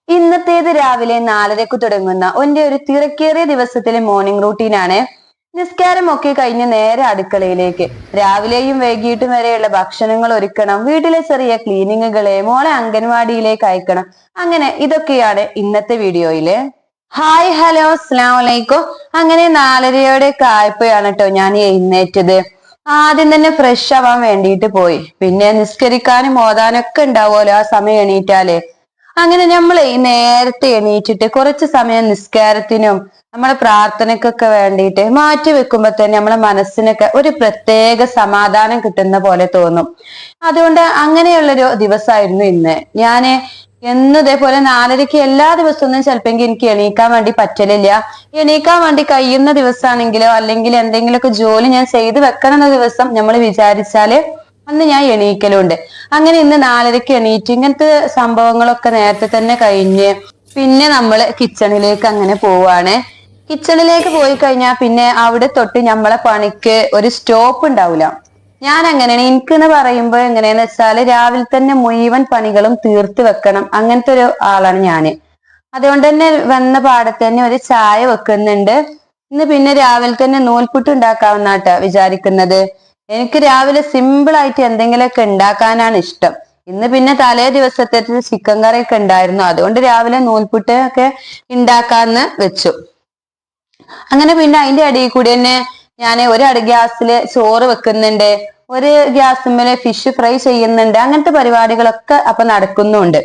ഇന്നത്തേത് രാവിലെ 4:30 തുടങ്ങുന്ന എന്റെ ഒരു തിരക്കേറിയ ദിവസത്തിലെ മോർണിംഗ് റൂട്ടീനാണ്. നിസ്കാരമൊക്കെ കഴിഞ്ഞ് നേരെ അടുക്കളയിലേക്ക്. രാവിലെയും വൈകിട്ടും വരെയുള്ള ഭക്ഷണങ്ങൾ ഒരുക്കണം, വീട്ടിലെ ചെറിയ ക്ലീനിങ്ങുകളെ, മോളെ അംഗൻവാടിയിലേക്ക് അയക്കണം. അങ്ങനെ ഇതൊക്കെയാണ് ഇന്നത്തെ വീഡിയോയില്. ഹായ് ഹലോ അസ്സലാമു അലൈക്കും. അങ്ങനെ 4:30 ആയപ്പോഴാണ് കേട്ടോ ഞാൻ എഴുന്നേറ്റത്. ആദ്യം തന്നെ ഫ്രഷ് ആവാൻ വേണ്ടിയിട്ട് പോയി. പിന്നെ നിസ്കരിക്കാനും ഓതാനൊക്കെ ഉണ്ടാവുമല്ലോ ആ സമയം എണീറ്റാല്. അങ്ങനെ നമ്മൾ ഈ നേരത്തെ എണീറ്റിട്ട് കുറച്ച് സമയം നിസ്കാരത്തിനും നമ്മളെ പ്രാർത്ഥനക്കൊക്കെ വേണ്ടിയിട്ട് മാറ്റി വെക്കുമ്പോ തന്നെ നമ്മളെ മനസ്സിനൊക്കെ ഒരു പ്രത്യേക സമാധാനം കിട്ടുന്ന പോലെ തോന്നും. അതുകൊണ്ട് അങ്ങനെയുള്ളൊരു ദിവസമായിരുന്നു ഇന്ന്. ഞാന് എന്നും ഇതേപോലെ 4:30 എല്ലാ ദിവസമൊന്നും ചിലപ്പോൾ എനിക്ക് എണീക്കാൻ വേണ്ടി പറ്റലില്ല. എണീക്കാൻ വേണ്ടി കഴിയുന്ന ദിവസമാണെങ്കിലോ അല്ലെങ്കിൽ എന്തെങ്കിലുമൊക്കെ ജോലി ഞാൻ ചെയ്ത് വെക്കണം എന്ന ദിവസം നമ്മൾ വിചാരിച്ചാല് അന്ന് ഞാൻ എണീക്കലുണ്ട്. അങ്ങനെ ഇന്ന് 4:30 എണീറ്റ് ഇങ്ങനത്തെ സംഭവങ്ങളൊക്കെ നേരത്തെ തന്നെ കഴിഞ്ഞ് പിന്നെ നമ്മള് കിച്ചണിലേക്ക് അങ്ങനെ പോവാണ്. കിച്ചണിലേക്ക് പോയി കഴിഞ്ഞാൽ പിന്നെ അവിടെ തൊട്ട് നമ്മളെ പണിക്ക് ഒരു സ്റ്റോപ്പ് ഉണ്ടാവില്ല. ഞാൻ അങ്ങനെയാണ്. എനിക്കെന്ന് പറയുമ്പോ എങ്ങനെയാന്ന് വെച്ചാല് രാവിലെ തന്നെ മുഴുവൻ പണികളും തീർത്ത് വെക്കണം, അങ്ങനത്തെ ഒരു ആളാണ് ഞാന്. അതുകൊണ്ട് തന്നെ വന്ന പാടത്ത് തന്നെ ഒരു ചായ വെക്കുന്നുണ്ട്. ഇന്ന് പിന്നെ രാവിലെ തന്നെ നൂൽപുട്ട് ഉണ്ടാക്കാമെന്നാട്ടാ വിചാരിക്കുന്നത്. എനിക്ക് രാവിലെ സിമ്പിൾ ആയിട്ട് എന്തെങ്കിലുമൊക്കെ ഉണ്ടാക്കാനാണ് ഇഷ്ടം. ഇന്ന് പിന്നെ തലേ ദിവസത്തെ ചിക്കൻ കറി ഒക്കെ ഉണ്ടായിരുന്നു, അതുകൊണ്ട് രാവിലെ നൂൽപുട്ട് ഒക്കെ ഉണ്ടാക്കാന്ന് വെച്ചു. അങ്ങനെ പിന്നെ അതിന്റെ അടിയിൽ കൂടി തന്നെ ഞാൻ ഒരു ഗ്യാസില് ചോറ് വെക്കുന്നുണ്ട്, ഒരു ഗ്യാസുമ്മേല് ഫിഷ് ഫ്രൈ ചെയ്യുന്നുണ്ട്. അങ്ങനത്തെ പരിപാടികളൊക്കെ അപ്പൊ നടക്കുന്നുണ്ട്.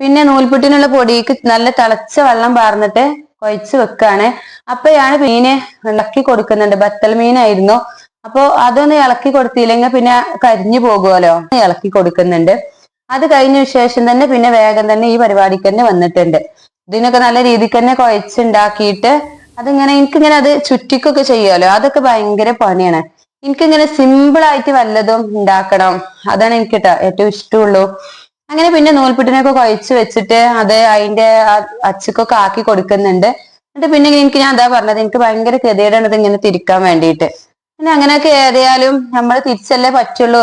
പിന്നെ നൂൽപുട്ടിനുള്ള പൊടിക്ക് നല്ല തിളച്ച വെള്ളം പാർന്നിട്ട് കുഴച്ച് വെക്കാണ്. അപ്പോഴാണ് മീന് ഇളക്കി കൊടുക്കുന്നുണ്ട്. ബത്തൽ മീനായിരുന്നു. അപ്പൊ അതൊന്ന് ഇളക്കി കൊടുത്തില്ലെങ്കിൽ പിന്നെ കരിഞ്ഞു പോകുമല്ലോ, ഇളക്കി കൊടുക്കുന്നുണ്ട്. അത് കഴിഞ്ഞ ശേഷം തന്നെ പിന്നെ വേഗം തന്നെ ഈ പരിപാടിക്ക് തന്നെ വന്നിട്ടുണ്ട്. ഇതിനൊക്കെ നല്ല രീതിക്ക് തന്നെ കുഴച്ചുണ്ടാക്കിയിട്ട് അതിങ്ങനെ എനിക്കിങ്ങനെ അത് ചുറ്റിക്കൊക്കെ ചെയ്യുമല്ലോ, അതൊക്കെ ഭയങ്കര പണിയാണ്. എനിക്കിങ്ങനെ സിമ്പിൾ ആയിട്ട് വല്ലതും ഉണ്ടാക്കണം, അതാണ് എനിക്ക് ഏറ്റവും ഇഷ്ടമുള്ളൂ. അങ്ങനെ പിന്നെ നൂൽപുട്ടിനൊക്കെ കുഴച്ച് വെച്ചിട്ട് അത് അതിന്റെ അച്ചുക്കൊക്കെ ആക്കി കൊടുക്കുന്നുണ്ട്. എന്നിട്ട് പിന്നെ ഞാൻ എന്താ പറഞ്ഞത്, എനിക്ക് ഭയങ്കര ഗതികേടാണ് ഇത് ഇങ്ങനെ തിരിക്കാൻ വേണ്ടിയിട്ട്. പിന്നെ അങ്ങനെയൊക്കെ ഏറിയാലും നമ്മൾ തിരിച്ചല്ലേ പറ്റുള്ളൂ.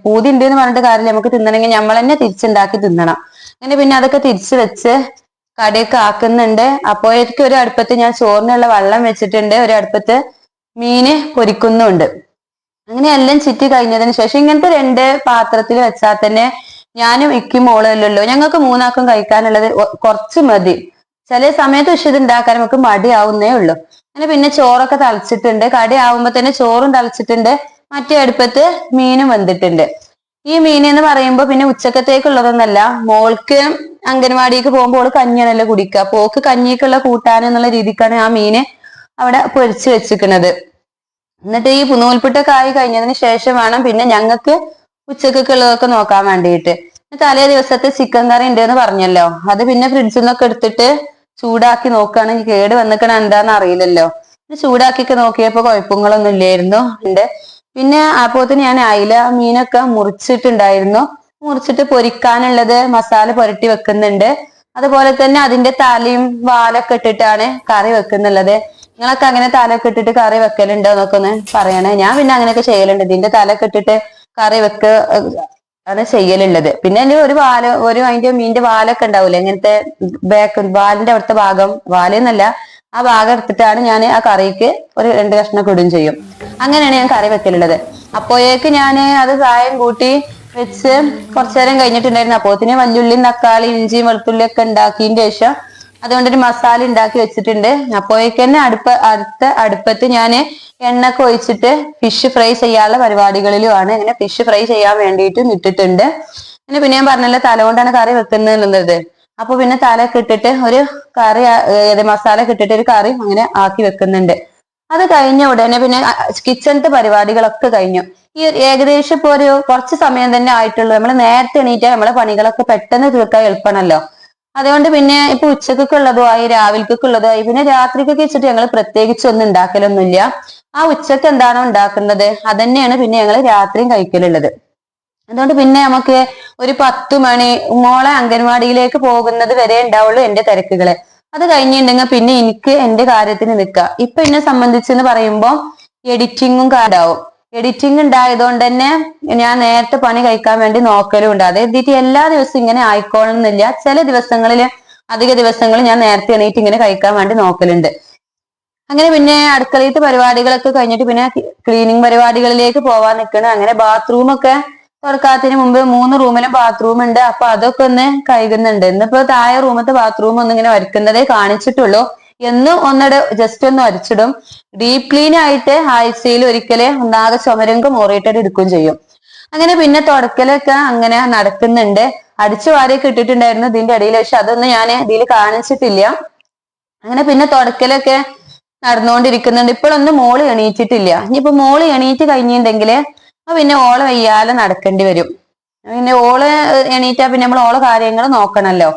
പൂതി ഉണ്ട് എന്ന് പറഞ്ഞിട്ട് കാര്യമില്ല, നമുക്ക് തിന്നണമെങ്കിൽ നമ്മൾ തന്നെ തിരിച്ചുണ്ടാക്കി തിന്നണം. അങ്ങനെ പിന്നെ അതൊക്കെ തിരിച്ചു വെച്ച് കടിയൊക്കെ ആക്കുന്നുണ്ട്. അപ്പോഴേക്കും ഒരു അടുപ്പത്ത് ഞാൻ ചോറിനുള്ള വെള്ളം വെച്ചിട്ടുണ്ട്, ഒരു അടുപ്പത്ത് മീന് പൊരിക്കുന്നുണ്ട്. അങ്ങനെ എല്ലാം ചുറ്റി കഴിഞ്ഞതിന് ശേഷം ഇങ്ങനത്തെ 2 പാത്രത്തിൽ വെച്ചാൽ തന്നെ ഞാനും ഇക്കും മോളല്ലല്ലോ, ഞങ്ങൾക്ക് 3 ആൾക്കും കഴിക്കാനുള്ളത് കുറച്ച് മതി. ചില സമയത്ത് പക്ഷെ ഇത് ഉണ്ടാക്കാൻ നമുക്ക് മടിയാവുന്നേ ഉള്ളൂ. അങ്ങനെ പിന്നെ ചോറൊക്കെ തളിച്ചിട്ടുണ്ട്, കടി ആവുമ്പോ തന്നെ ചോറും തളിച്ചിട്ടുണ്ട്, മറ്റേ അടുപ്പത്ത് മീനും വെന്തിട്ടുണ്ട്. ഈ മീൻ എന്ന് പറയുമ്പോ പിന്നെ ഉച്ചക്കത്തേക്കുള്ളതൊന്നല്ല, മോൾക്ക് അംഗൻവാടിക്ക് പോകുമ്പോൾ ഓള് കഞ്ഞിയാണല്ലോ കുടിക്കുക. അപ്പൊ ഓക്ക് കഞ്ഞിക്കുള്ള കൂട്ടാൻ എന്നുള്ള രീതിക്കാണ് ആ മീന് അവിടെ പൊരിച്ചു വെച്ചിരിക്കുന്നത്. എന്നിട്ട് ഈ നൂൽപുട്ടൊക്കെ ആയി കഴിഞ്ഞതിന് ശേഷം വേണം പിന്നെ ഞങ്ങൾക്ക് ഉച്ചക്കുള്ളതൊക്കെ നോക്കാൻ വേണ്ടിയിട്ട്. തലേ ദിവസത്തെ ചിക്കൻ കറി ഉണ്ട് എന്ന് പറഞ്ഞല്ലോ, അത് പിന്നെ ഫ്രിഡ്ജിൽ നിന്നൊക്കെ എടുത്തിട്ട് ചൂടാക്കി നോക്കുകയാണെങ്കിൽ കേട് വന്നിക്കണ എന്താന്ന് അറിയില്ലല്ലോ. ചൂടാക്കിയൊക്കെ നോക്കിയപ്പോ കുഴപ്പങ്ങളൊന്നും ഇല്ലായിരുന്നു ഉണ്ട്. പിന്നെ അപ്പോത്തിന് ഞാൻ അയില മീനൊക്കെ മുറിച്ചിട്ടുണ്ടായിരുന്നു. മുറിച്ചിട്ട് പൊരിക്കാനുള്ളത് മസാല പുരട്ടി വെക്കുന്നുണ്ട്. അതുപോലെ തന്നെ അതിന്റെ തലയും വാലൊക്കെ ഇട്ടിട്ടാണ് കറി വെക്കുന്നുള്ളത്. നിങ്ങളൊക്കെ അങ്ങനെ തലയൊക്കെ ഇട്ടിട്ട് കറി വെക്കലുണ്ടോ എന്നൊക്കെ ഒന്ന് പറയണേ. ഞാൻ പിന്നെ അങ്ങനെയൊക്കെ ചെയ്യലുണ്ട്, ഇതിന്റെ തലയൊക്കെ ഇട്ടിട്ട് കറി ആണ് ചെയ്യലുള്ളത്. പിന്നെ അതിന്റെ മീനിന്റെ വാലൊക്കെ ഉണ്ടാവൂലെ, ഇങ്ങനത്തെ വാലിന്റെ അവിടുത്തെ ഭാഗം, വാലെന്നല്ല ആ ഭാഗം എടുത്തിട്ടാണ് ഞാൻ ആ കറിക്ക് ഒരു 2 കഷ്ണം ഇടുകയും ചെയ്യും. അങ്ങനെയാണ് ഞാൻ കറി വെക്കലുള്ളത്. അപ്പോഴേക്ക് ഞാൻ അത് കായം കൂട്ടി വെച്ച് കുറച്ചു നേരം കഴിഞ്ഞിട്ടുണ്ടായിരുന്നു. അപ്പോത്തിന് വല്യുള്ളിയും തക്കാളി ഇഞ്ചിയും വെളുത്തുള്ളി ഒക്കെ ഉണ്ടാക്കിയതിന് ശേഷം അതുകൊണ്ടൊരു മസാല ഉണ്ടാക്കി വെച്ചിട്ടുണ്ട്. അപ്പോഴേക്ക് തന്നെ അടുത്ത അടുപ്പത്ത് ഞാൻ എണ്ണൊക്കെ ഒഴിച്ചിട്ട് ഫിഷ് ഫ്രൈ ചെയ്യാനുള്ള പരിപാടികളിലുമാണ്. അങ്ങനെ ഫിഷ് ഫ്രൈ ചെയ്യാൻ വേണ്ടിയിട്ട് ഇട്ടിട്ടുണ്ട്. പിന്നെ ഞാൻ പറഞ്ഞല്ലോ തല കൊണ്ടാണ് കറി വെക്കുന്നത്. അപ്പൊ പിന്നെ തലയൊക്കെ ഇട്ടിട്ട് ഒരു കറി മസാല ഇട്ടിട്ട് ഒരു കറി അങ്ങനെ ആക്കി വെക്കുന്നുണ്ട്. അത് കഴിഞ്ഞ ഉടനെ പിന്നെ കിച്ചണത്തെ പരിപാടികളൊക്കെ കഴിഞ്ഞു. ഈ ഏകദേശം ഇപ്പൊ ഒരു കുറച്ച് സമയം തന്നെ ആയിട്ടുള്ളൂ. നമ്മൾ നേരത്തെ എണീറ്റാൽ നമ്മളെ പണികളൊക്കെ പെട്ടെന്ന് തീർക്കാൻ എളുപ്പമാണല്ലോ. അതുകൊണ്ട് പിന്നെ ഇപ്പൊ ഉച്ചക്കുള്ളതുമായി രാവിലേക്കുള്ളതുമായി പിന്നെ രാത്രിക്കൊക്കെ വെച്ചിട്ട് ഞങ്ങൾ പ്രത്യേകിച്ച് ഒന്നും ഉണ്ടാക്കലൊന്നുമില്ല. ആ ഉച്ചക്ക് എന്താണോ ഉണ്ടാക്കുന്നത് അതന്നെയാണ് പിന്നെ ഞങ്ങൾ രാത്രിയും കഴിക്കലുള്ളത്. അതുകൊണ്ട് പിന്നെ നമുക്ക് ഒരു 10 മണി മോളെ അംഗൻവാടിയിലേക്ക് പോകുന്നത് വരെ ഉണ്ടാവുള്ളൂ എന്റെ തിരക്കുകള്. അത് കഴിഞ്ഞിട്ടുണ്ടെങ്കിൽ പിന്നെ എനിക്ക് എന്റെ കാര്യത്തിന് നിൽക്കുക. ഇപ്പൊ എന്നെ സംബന്ധിച്ചെന്ന് പറയുമ്പോൾ എഡിറ്റിങ്ങും കാർഡാവും. എഡിറ്റിംഗ് ഉണ്ടായതുകൊണ്ട് തന്നെ ഞാൻ നേരത്തെ പണി കഴിക്കാൻ വേണ്ടി നോക്കലും ഉണ്ട്. അത് എഴുതിയിട്ട് എല്ലാ ദിവസവും ഇങ്ങനെ ആയിക്കോളണമെന്നില്ല. ചില ദിവസങ്ങളിൽ അധിക ദിവസങ്ങളും ഞാൻ നേരത്തെ എണീറ്റ് ഇങ്ങനെ കഴിക്കാൻ വേണ്ടി നോക്കലുണ്ട്. അങ്ങനെ പിന്നെ അടുക്കളയിലത്തെ പരിപാടികളൊക്കെ കഴിഞ്ഞിട്ട് പിന്നെ ക്ലീനിങ് പരിപാടികളിലേക്ക് പോവാൻ നിൽക്കണം. അങ്ങനെ ബാത്റൂമൊക്കെ തുറക്കാത്തതിന് മുമ്പ് 3 റൂമിലും ബാത്റൂം ഉണ്ട്. അപ്പൊ അതൊക്കെ ഒന്ന് കഴുകുന്നുണ്ട്. ഇന്നിപ്പോ താഴെ റൂമത്തെ ബാത്റൂം ഒന്ന് ഇങ്ങനെ ഒരുക്കുന്നതേ കാണിച്ചിട്ടുള്ളൂ. എന്നും ഒന്നിടെ ജസ്റ്റ് ഒന്ന് അരിച്ചിടും. ഡീപ് ക്ലീൻ ആയിട്ട് ആഴ്ചയിൽ ഒരിക്കല് ഒന്നാകെ ചുമരങ്ക് മോറിയിട്ടിട്ട് എടുക്കുകയും ചെയ്യും. അങ്ങനെ പിന്നെ തുടക്കലൊക്കെ അങ്ങനെ നടക്കുന്നുണ്ട്. അടിച്ചു വാരിയൊക്കെ ഇട്ടിട്ടുണ്ടായിരുന്നു ഇതിന്റെ ഇടയിൽ, പക്ഷെ അതൊന്നും ഞാൻ ഇതിൽ കാണിച്ചിട്ടില്ല. അങ്ങനെ പിന്നെ തുടക്കലൊക്കെ നടന്നുകൊണ്ടിരിക്കുന്നുണ്ട്. ഇപ്പോഴൊന്നും മോള് എണീറ്റിട്ടില്ല. ഇനിയിപ്പോ മോള് എണീറ്റ് കഴിഞ്ഞിട്ടുണ്ടെങ്കില് പിന്നെ ഓള് വയ്യാതെ നടക്കേണ്ടി വരും. പിന്നെ ഓള് എണീറ്റാ പിന്നെ നമ്മൾ ഓളെ കാര്യങ്ങൾ നോക്കണല്ലോ.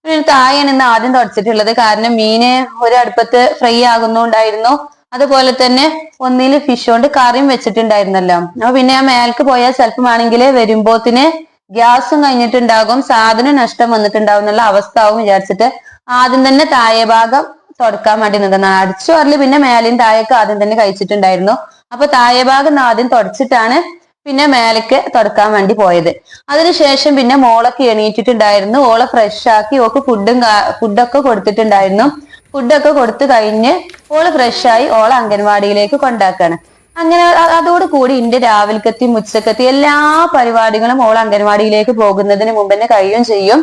പിന്നെ താഴെയാണ് ഇന്ന് ആദ്യം തുടച്ചിട്ടുള്ളത്. കാരണം മീന് ഒരടുപ്പത്ത് ഫ്രൈ ആകുന്നുണ്ടായിരുന്നു. അതുപോലെ തന്നെ ഒന്നില് ഫിഷ് കൊണ്ട് കറിയും വെച്ചിട്ടുണ്ടായിരുന്നല്ലോ. അപ്പൊ പിന്നെ ആ മേൽക്ക് പോയാൽ ചിലപ്പം ആണെങ്കിൽ വരുമ്പോത്തിന് ഗ്യാസും കഴിഞ്ഞിട്ടുണ്ടാകും, സാധനം നഷ്ടം വന്നിട്ടുണ്ടാവും എന്നുള്ള അവസ്ഥ ആവും വിചാരിച്ചിട്ട് ആദ്യം തന്നെ താഴെ ഭാഗം തുടക്കാൻ വേണ്ടി നിന്നതാണ്. അടിച്ചു വരല് പിന്നെ മേലെയും താഴേക്ക് ആദ്യം തന്നെ കഴിച്ചിട്ടുണ്ടായിരുന്നു. അപ്പൊ താഴെ ഭാഗം ആദ്യം തുടച്ചിട്ടാണ് പിന്നെ മേലേക്ക് തുടക്കാൻ വേണ്ടി പോയത്. അതിനുശേഷം പിന്നെ മോളൊക്കെ എണീറ്റിട്ടുണ്ടായിരുന്നു. ഓളെ ഫ്രഷ് ആക്കി ഓക്ക് ഫുഡൊക്കെ കൊടുത്തിട്ടുണ്ടായിരുന്നു. ഫുഡൊക്കെ കൊടുത്തു കഴിഞ്ഞ് ഓള് ഫ്രഷായി ഓളെ അംഗൻവാടിയിലേക്ക് കൊണ്ടാക്കാണ്. അങ്ങനെ അതോടുകൂടി എന്റെ രാവിലക്കത്തെയും ഉച്ചക്കത്തെയും എല്ലാ പരിപാടികളും ഓൾ അംഗൻവാടിയിലേക്ക് പോകുന്നതിന് മുമ്പ് തന്നെ കഴിയും ചെയ്യും.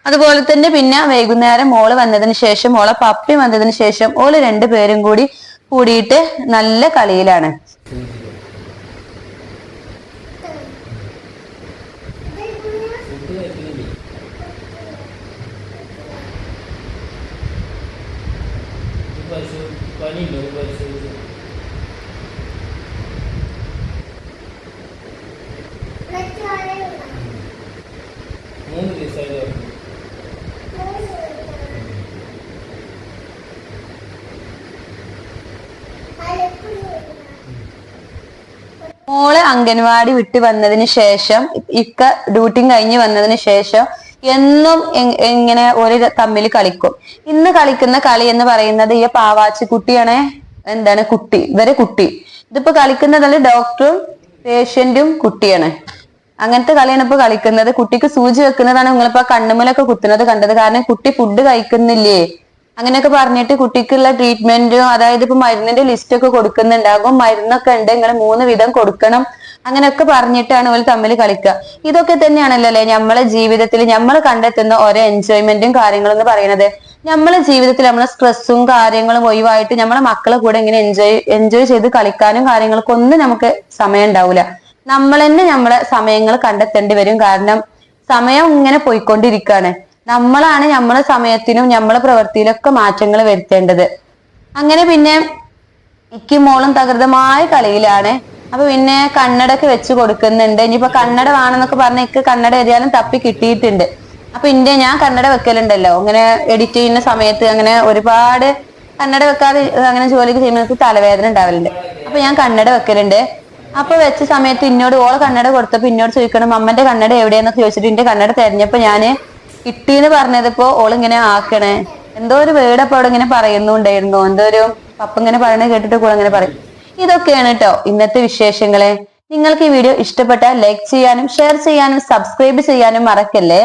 അതുപോലെ തന്നെ പിന്നെ വൈകുന്നേരം മോള് വന്നതിന് ശേഷം മോളെ പപ്പി വന്നതിന് ശേഷം ഓള് രണ്ടുപേരും കൂടിയിട്ട് നല്ല കളിയിലാണ്. മോള് അംഗൻവാടി വിട്ട് വന്നതിന് ശേഷം ഇക്ക ഡ്യൂട്ടിയും കഴിഞ്ഞ് വന്നതിന് ശേഷം എന്നും ഇങ്ങനെ ഒരു തമ്മിൽ കളിക്കും. ഇന്ന് കളിക്കുന്ന കളി എന്ന് പറയുന്നത് ഈ പാവാച്ചി കുട്ടിയാണ്. എന്താണ് കുട്ടി, കുട്ടി ഇതിപ്പോ കളിക്കുന്നത് ഡോക്ടറും പേഷ്യന്റും കുട്ടിയാണ്. അങ്ങനത്തെ കളിയാണ് ഇപ്പൊ കളിക്കുന്നത്. കുട്ടിക്ക് സൂചി വെക്കുന്നതാണ് നിങ്ങളിപ്പോ കണ്ണുമലൊക്കെ കുത്തുന്നത് കണ്ടത്. കാരണം കുട്ടി ഫുഡ് കഴിക്കുന്നില്ലേ അങ്ങനെയൊക്കെ പറഞ്ഞിട്ട് കുട്ടിക്കുള്ള ട്രീറ്റ്മെന്റും, അതായത് ഇപ്പൊ മരുന്നിന്റെ ലിസ്റ്റ് ഒക്കെ കൊടുക്കുന്നുണ്ടാകും. മരുന്നൊക്കെ ഉണ്ട്, ഇങ്ങനെ 3 വിധം കൊടുക്കണം, അങ്ങനെയൊക്കെ പറഞ്ഞിട്ടാണ് അവർ തമ്മിൽ കളിക്കുക. ഇതൊക്കെ തന്നെയാണല്ലോ അല്ലെ നമ്മളെ ജീവിതത്തിൽ നമ്മൾ കണ്ടെത്തുന്ന ഓരോ എൻജോയ്മെന്റും കാര്യങ്ങളും എന്ന് പറയുന്നത്. നമ്മളെ ജീവിതത്തിൽ നമ്മളെ സ്ട്രെസ്സും കാര്യങ്ങളും ഒഴിവായിട്ട് നമ്മളെ മക്കളെ കൂടെ ഇങ്ങനെ എൻജോയ് ചെയ്ത് കളിക്കാനും കാര്യങ്ങൾക്കൊന്നും നമുക്ക് സമയം ഉണ്ടാവില്ല. നമ്മൾ തന്നെ നമ്മളെ സമയങ്ങൾ കണ്ടെത്തേണ്ടി വരും. കാരണം സമയം ഇങ്ങനെ പോയിക്കൊണ്ടിരിക്കുകയാണ്. നമ്മളാണ് നമ്മളെ സമയത്തിനും നമ്മളെ പ്രവൃത്തിയിലൊക്കെ മാറ്റങ്ങൾ വരുത്തേണ്ടത്. അങ്ങനെ പിന്നെ ഇക്കും മോളും തകൃതമായ കളിയിലാണ്. അപ്പൊ പിന്നെ കണ്ണടൊക്കെ വെച്ച് കൊടുക്കുന്നുണ്ട്. ഇനിയിപ്പോ കണ്ണട വേണമെന്നൊക്കെ പറഞ്ഞ എനിക്ക് കണ്ണട ഏതായാലും തപ്പി കിട്ടിയിട്ടുണ്ട്. അപ്പൊ ഞാൻ കണ്ണട വെക്കലുണ്ടല്ലോ ഇങ്ങനെ എഡിറ്റ് ചെയ്യുന്ന സമയത്ത്. അങ്ങനെ ഒരുപാട് കണ്ണട വെക്കാതെ അങ്ങനെ ജോലിക്ക് ചെയ്യുമ്പോൾ തലവേദന ഉണ്ടാവലുണ്ട്. അപ്പൊ ഞാൻ കണ്ണട വെക്കലുണ്ട്. അപ്പൊ വെച്ച സമയത്ത് ഇന്നോട് ഓളെ കണ്ണട കൊടുത്തപ്പോ ഇന്നോട് ചോദിക്കണം അമ്മന്റെ കണ്ണട എവിടെയെന്നൊക്കെ ചോദിച്ചിട്ട് എന്റെ കണ്ണട തെരഞ്ഞപ്പോ ഞാന് കിട്ടീന്ന് പറഞ്ഞതിപ്പോ ഓളിങ്ങനെ ആക്കണേ എന്തോ ഒരു വേർഡ് അപ്പൊ അവിടെ ഇങ്ങനെ പറയുന്നുണ്ടായിരുന്നു. എന്തോ ഒരു പപ്പ ഇങ്ങനെ പറയണത് കേട്ടിട്ട് കൂടെ അങ്ങനെ പറയും. ഇതൊക്കെയാണ് കേട്ടോ ഇന്നത്തെ വിശേഷങ്ങളെ. നിങ്ങൾക്ക് ഈ വീഡിയോ ഇഷ്ടപ്പെട്ടാൽ ലൈക്ക് ചെയ്യാനും ഷെയർ ചെയ്യാനും സബ്സ്ക്രൈബ് ചെയ്യാനും മറക്കല്ലേ.